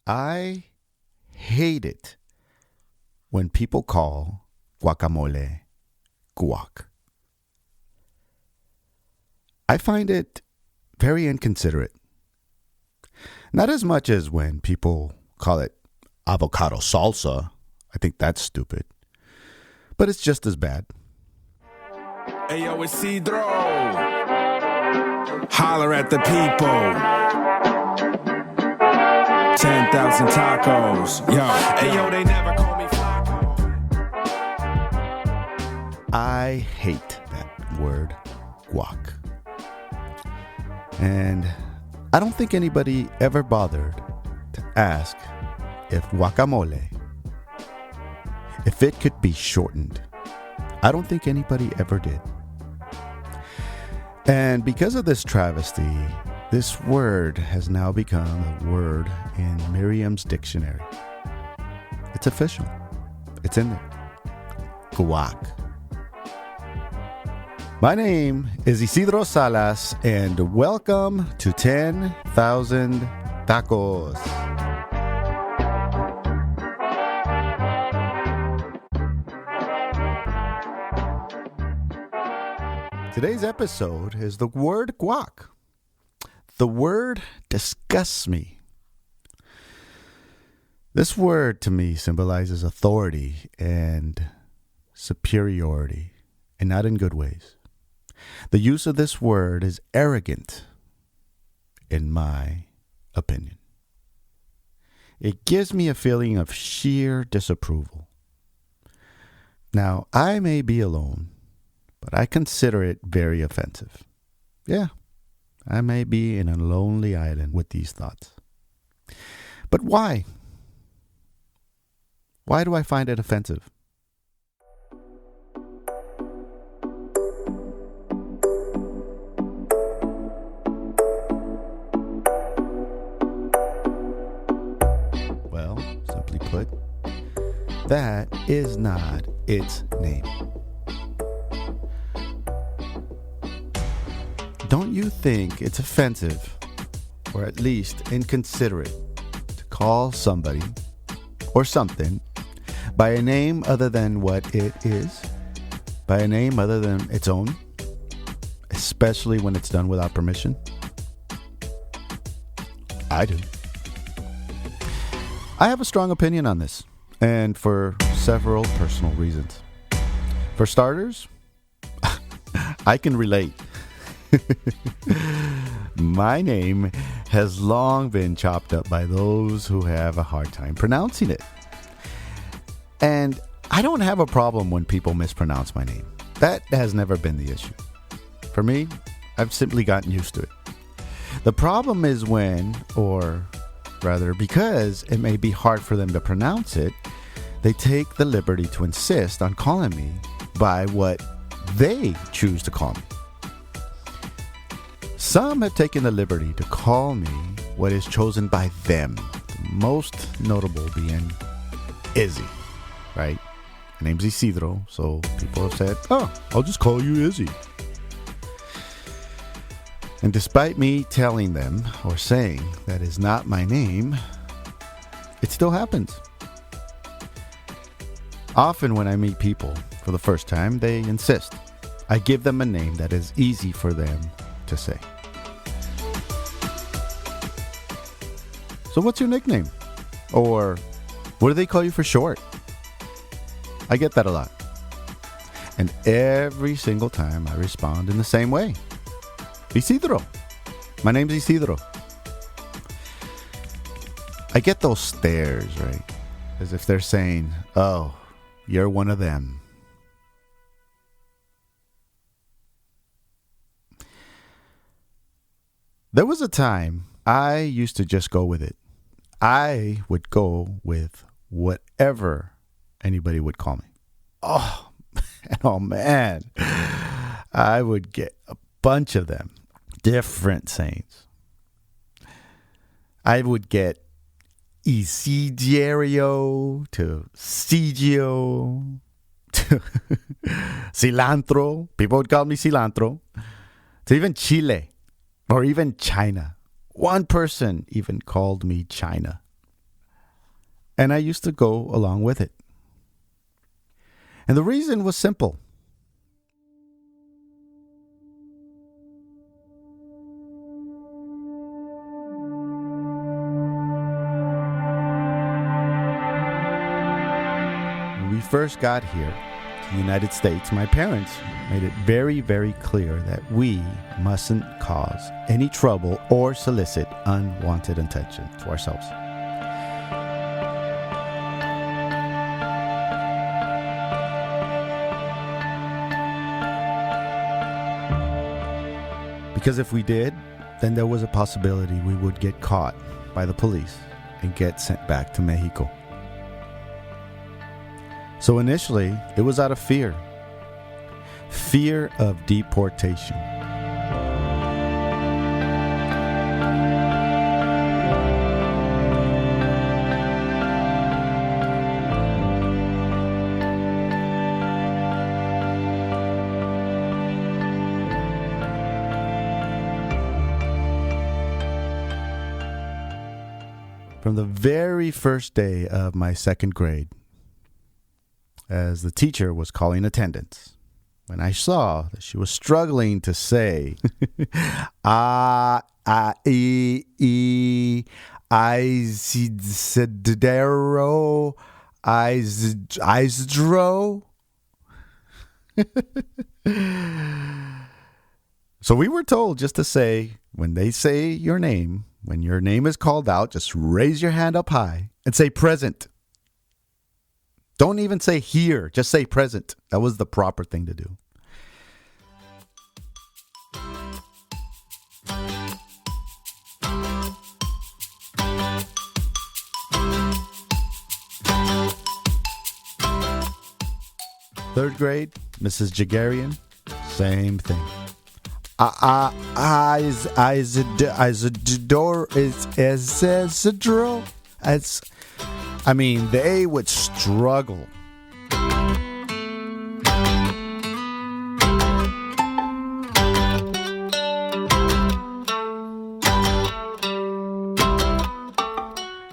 I hate it when people call guacamole guac. I find it very inconsiderate. Not as much as when people call it avocado salsa. I think that's stupid. But it's just as bad. Hey, yo, Isidro. Holler at the people. 10,000 tacos. Yo, hey, yo, they never call me Flaco. I hate that word, guac. And I don't think anybody ever bothered to ask if guacamole, if it could be shortened. I don't think anybody ever did. And because of this travesty, this word has now become a word in Merriam's dictionary. It's official. It's in there. Guac. My name is Isidro Salas, and welcome to 10,000 Tacos. Today's episode is the word guac. The word disgusts me. This word to me symbolizes authority and superiority, and not in good ways. The use of this word is arrogant, in my opinion. It gives me a feeling of sheer disapproval. Now, I may be alone, but I consider it very offensive. Yeah, I may be in a lonely island with these thoughts. But why? Why do I find it offensive? Well, simply put, that is not its name. Don't you think it's offensive, or at least inconsiderate, to call somebody or something by a name other than what it is, by a name other than its own, especially when it's done without permission? I do. I have a strong opinion on this, and for several personal reasons. For starters, I can relate. My name has long been chopped up by those who have a hard time pronouncing it. And I don't have a problem when people mispronounce my name. That has never been the issue. For me, I've simply gotten used to it. The problem is when, or rather because it may be hard for them to pronounce it, they take the liberty to insist on calling me by what they choose to call me. Some have taken the liberty to call me what is chosen by them, the most notable being Izzy, right? My name's Isidro, so people have said, oh, I'll just call you Izzy. And despite me telling them or saying that is not my name, it still happens. Often when I meet people for the first time, they insist. I give them a name that is easy for them to say. So what's your nickname? Or what do they call you for short? I get that a lot. And every single time I respond in the same way. Isidro. My name's Isidro. I get those stares, right? As if they're saying, oh, you're one of them. There was a time I used to just go with it. I would go with whatever anybody would call me. Oh man. I would get a bunch of them. Different sayings. I would get Isidro to Sigio to cilantro. People would call me cilantro. To even Chile or even China. One person even called me China. and I used to go along with it. And the reason was simple. When we first got here to the United States, my parents made it very, very clear that we mustn't cause any trouble or solicit unwanted attention to ourselves. Because if we did, then there was a possibility we would get caught by the police and get sent back to Mexico. So initially, it was out of fear. Fear of deportation. From the very first day of my second grade, as the teacher was calling attendance, when I saw that she was struggling to say Isidro, so we were told just to say, when they say your name, when your name is called out, just raise your hand up high and say present. Don't even say here, just say present. That was the proper thing to do. Third grade, Mrs. Jagarian, same thing. They would struggle.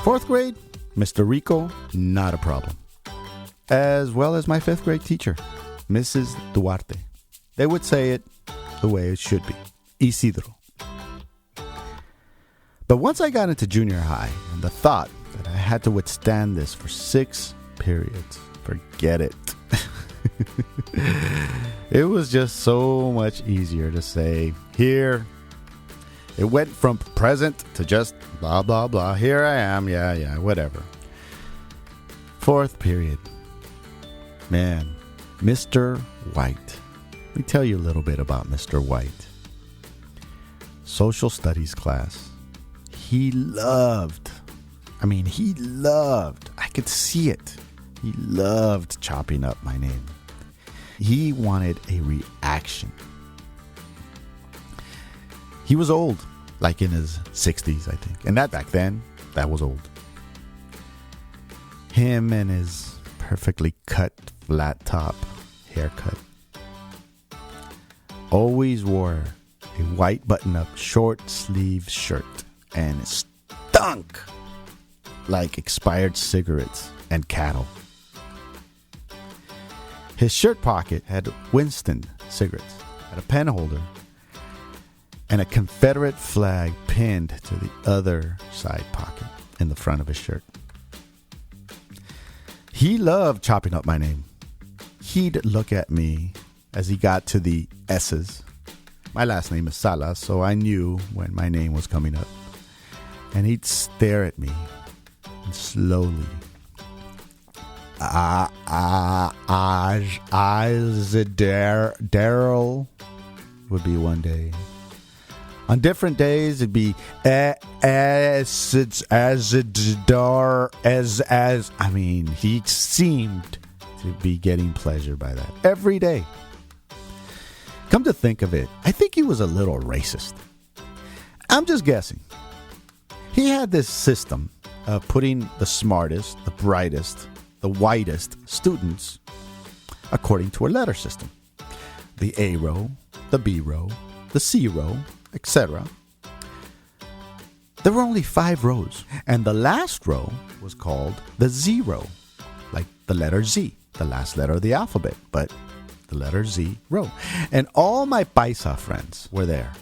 Fourth grade, Mr. Rico, not a problem. As well as my fifth grade teacher, Mrs. Duarte. They would say it the way it should be, Isidro. But once I got into junior high, and the thought that I had to withstand this for 6 periods, forget it. It was just so much easier to say, here. It went from present to just blah, blah, blah. Here I am, yeah, whatever. Fourth period. Man, Mr. White. Let me tell you a little bit about Mr. White. Social studies class. He loved, I could see it. He loved chopping up my name. He wanted a reaction. He was old, like in his 60s, I think. And that back then, that was old. Him and his perfectly cut, flat top haircut. Always wore a white button-up, short-sleeve shirt. And it stunk like expired cigarettes and cattle. His shirt pocket had Winston cigarettes, had a pen holder, and a Confederate flag pinned to the other side pocket in the front of his shirt. He loved chopping up my name. He'd look at me as he got to the S's. My last name is Salas, so I knew when my name was coming up. And he'd stare at me and slowly. Daryl would be one day. On different days, it'd be he seemed to be getting pleasure by that every day. Come to think of it, I think he was a little racist. I'm just guessing. He had this system of putting the smartest, the brightest, the whitest students according to a letter system. The A row, the B row, the C row, etc. There were only 5 rows, and the last row was called the zero, like the letter Z, the last letter of the alphabet, but the letter Z row. And all my paisa friends were there.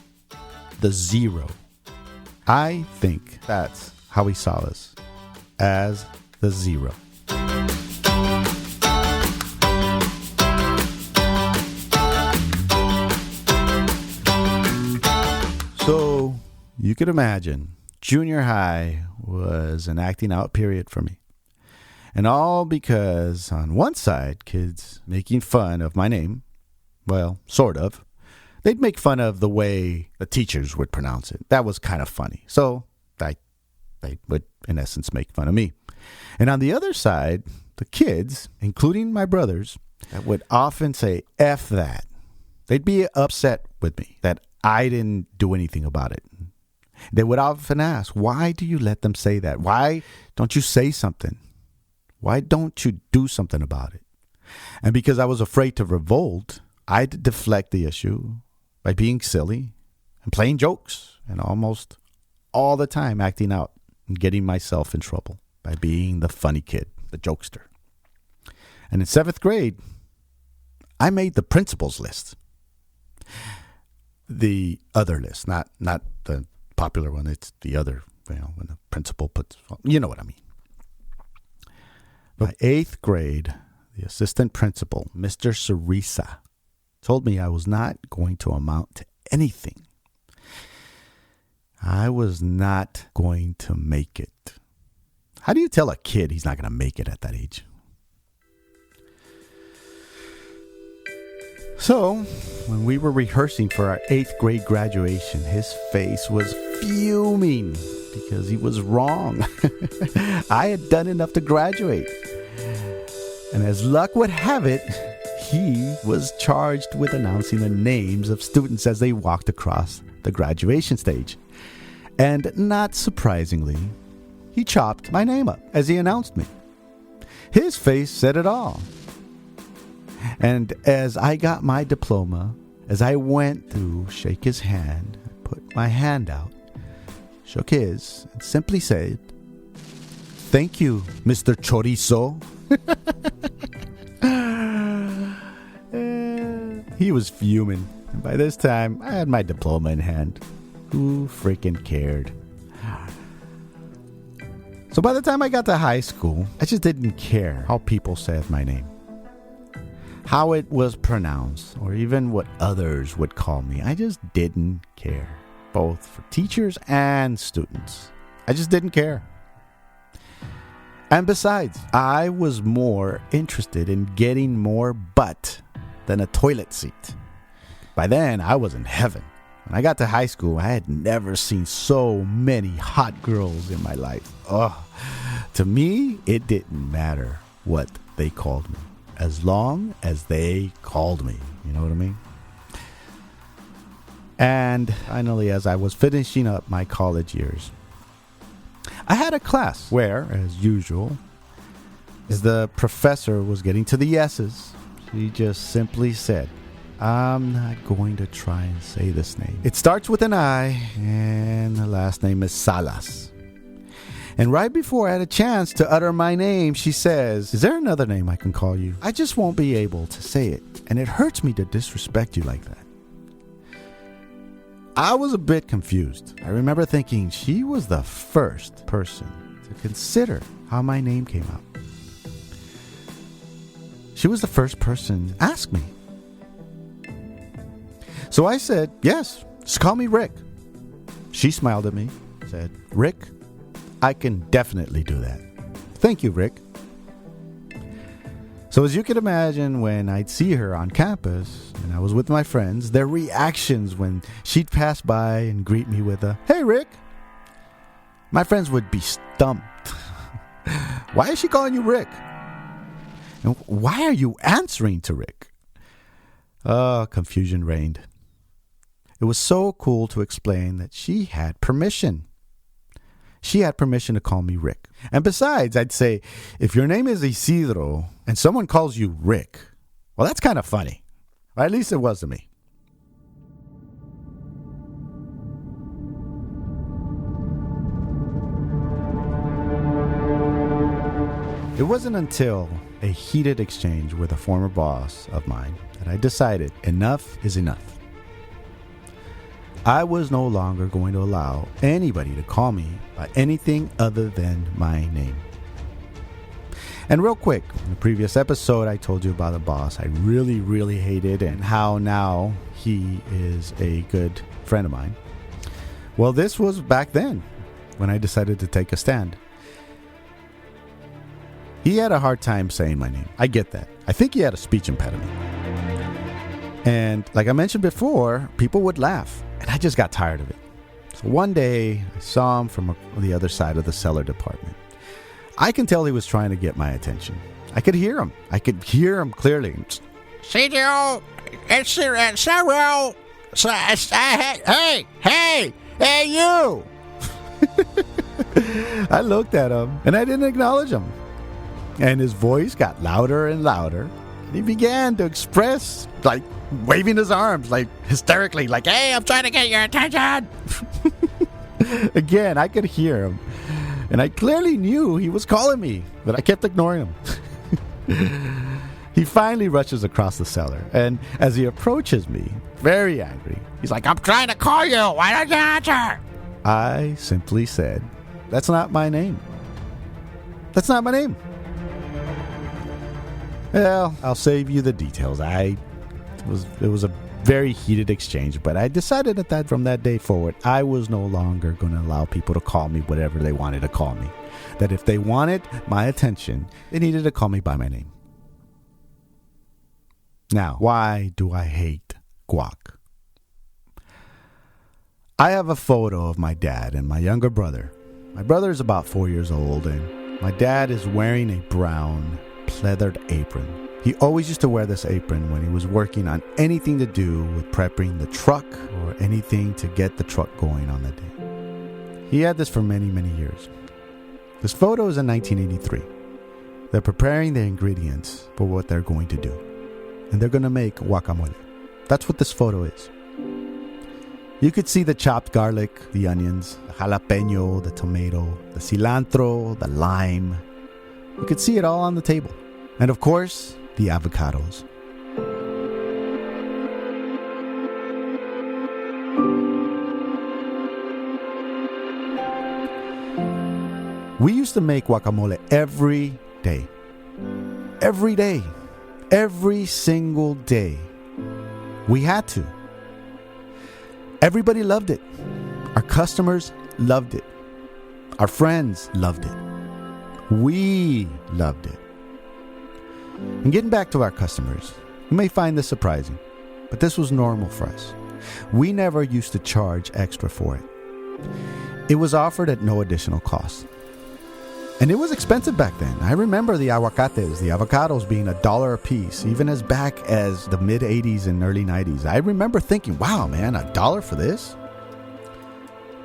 The zero. I think that's how he saw us, as the zero. So you could imagine junior high was an acting out period for me. And all because on one side, kids making fun of my name, well, sort of. They'd make fun of the way the teachers would pronounce it. That was kind of funny. So they would, in essence, make fun of me. And on the other side, the kids, including my brothers, that would often say, F that. They'd be upset with me that I didn't do anything about it. They would often ask, why do you let them say that? Why don't you say something? Why don't you do something about it? And because I was afraid to revolt, I'd deflect the issue by being silly and playing jokes and almost all the time acting out and getting myself in trouble by being the funny kid, the jokester. And in 7th grade, I made the principal's list. The other list, not the popular one. It's the other, when the principal puts, you know what I mean. By 8th grade, the assistant principal, Mr. Cerisa, told me I was not going to amount to anything. I was not going to make it. How do you tell a kid he's not going to make it at that age? So, when we were rehearsing for our 8th grade graduation, his face was fuming because he was wrong. I had done enough to graduate. And as luck would have it, he was charged with announcing the names of students as they walked across the graduation stage. And not surprisingly, he chopped my name up as he announced me. His face said it all. And as I got my diploma, as I went to shake his hand, I put my hand out, shook his, and simply said, "Thank you, Mr. Chorizo." He was fuming. And by this time, I had my diploma in hand. Who freaking cared? So by the time I got to high school, I just didn't care how people said my name, how it was pronounced, or even what others would call me. I just didn't care, both for teachers and students. I just didn't care. And besides, I was more interested in getting more butt than a toilet seat. By then, I was in heaven. When I got to high school, I had never seen so many hot girls in my life. To me, it didn't matter what they called me, as long as they called me. You know what I mean? And finally, as I was finishing up my college years, I had a class where, as usual, as the professor was getting to the S's, she just simply said, "I'm not going to try and say this name. It starts with an I, and the last name is Salas." And right before I had a chance to utter my name, she says, "Is there another name I can call you? I just won't be able to say it, and it hurts me to disrespect you like that." I was a bit confused. I remember thinking she was the first person to consider how my name came out. She was the first person to ask me. So I said, "Yes, just call me Rick." She smiled at me, said, "Rick, I can definitely do that. Thank you, Rick." So as you can imagine, when I'd see her on campus and I was with my friends, their reactions when she'd pass by and greet me with a, "Hey, Rick," my friends would be stumped. Why is she calling you Rick? And why are you answering to Rick? Confusion reigned. It was so cool to explain that she had permission. She had permission to call me Rick. And besides, I'd say, if your name is Isidro and someone calls you Rick, well, that's kind of funny. Or at least it was to me. It wasn't until a heated exchange with a former boss of mine that I decided enough is enough. I was no longer going to allow anybody to call me by anything other than my name. And real quick, in the previous episode, I told you about a boss I really, really hated and how now he is a good friend of mine. Well, this was back then when I decided to take a stand. He had a hard time saying my name. I get that. I think he had a speech impediment. And like I mentioned before, people would laugh, and I just got tired of it. So one day, I saw him from the other side of the cellar department. I can tell he was trying to get my attention. I could hear him. I could hear him clearly. CTO, it's several. Hey, you! I looked at him, and I didn't acknowledge him. And his voice got louder and louder. And he began to express, like, waving his arms, like, hysterically, like, Hey, I'm trying to get your attention! Again, I could hear him. And I clearly knew he was calling me, but I kept ignoring him. He finally rushes across the cellar, and as he approaches me, very angry, he's like, I'm trying to call you. Why don't you answer? I simply said, that's not my name. That's not my name. Well, I'll save you the details. It was a very heated exchange, but I decided that from that day forward, I was no longer going to allow people to call me whatever they wanted to call me. That if they wanted my attention, they needed to call me by my name. Now, why do I hate guac? I have a photo of my dad and my younger brother. My brother is about 4 years old, and my dad is wearing a brown pleathered apron. He always used to wear this apron when he was working on anything to do with prepping the truck or anything to get the truck going on that day. He had this for many, many years. This photo is in 1983. They're preparing the ingredients for what they're going to do. And they're going to make guacamole. That's what this photo is. You could see the chopped garlic, the onions, the jalapeno, the tomato, the cilantro, the lime. You could see it all on the table. And of course, the avocados. We used to make guacamole every day. Every day. Every single day. We had to. Everybody loved it. Our customers loved it. Our friends loved it. We loved it. And getting back to our customers, you may find this surprising, but this was normal for us. We never used to charge extra for it. It was offered at no additional cost. And it was expensive back then. I remember the aguacates, the avocados being $1 a piece, even as back as the mid-'80s and early '90s. I remember thinking, wow, man, $1 for this?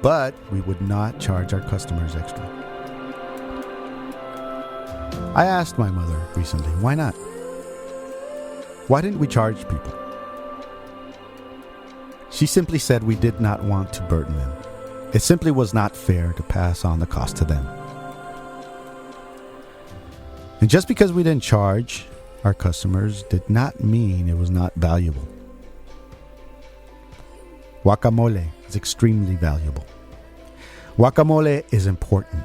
But we would not charge our customers extra. I asked my mother recently, why not? Why didn't we charge people? She simply said we did not want to burden them. It simply was not fair to pass on the cost to them. And just because we didn't charge our customers did not mean it was not valuable. Guacamole is extremely valuable. Guacamole is important.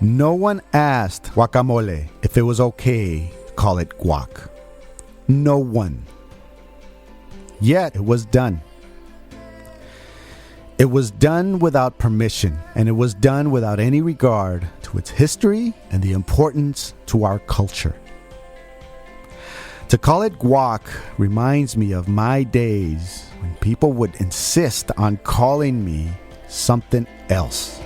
No one asked guacamole if it was okay to call it guac. No one. Yet it was done. It was done without permission, and it was done without any regard to its history and the importance to our culture. To call it guac reminds me of my days when people would insist on calling me something else.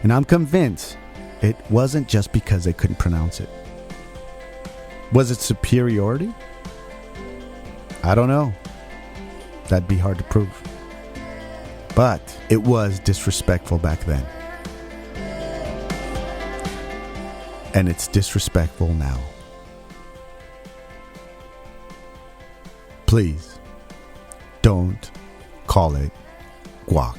And I'm convinced it wasn't just because they couldn't pronounce it. Was it superiority? I don't know. That'd be hard to prove. But it was disrespectful back then. And it's disrespectful now. Please, don't call it guac.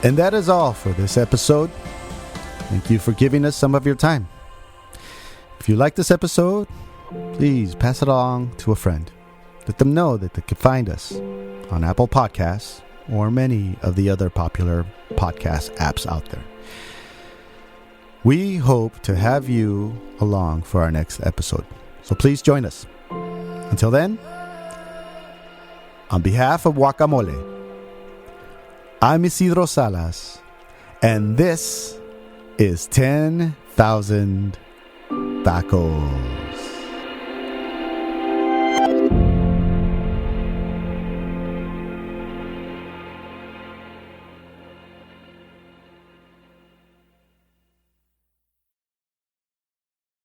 And that is all for this episode. Thank you for giving us some of your time. If you like this episode, please pass it along to a friend. Let them know that they can find us on Apple Podcasts or many of the other popular podcast apps out there. We hope to have you along for our next episode. So please join us. Until then, on behalf of Guacamole, I'm Isidro Salas, and this is 10,000 Tacos.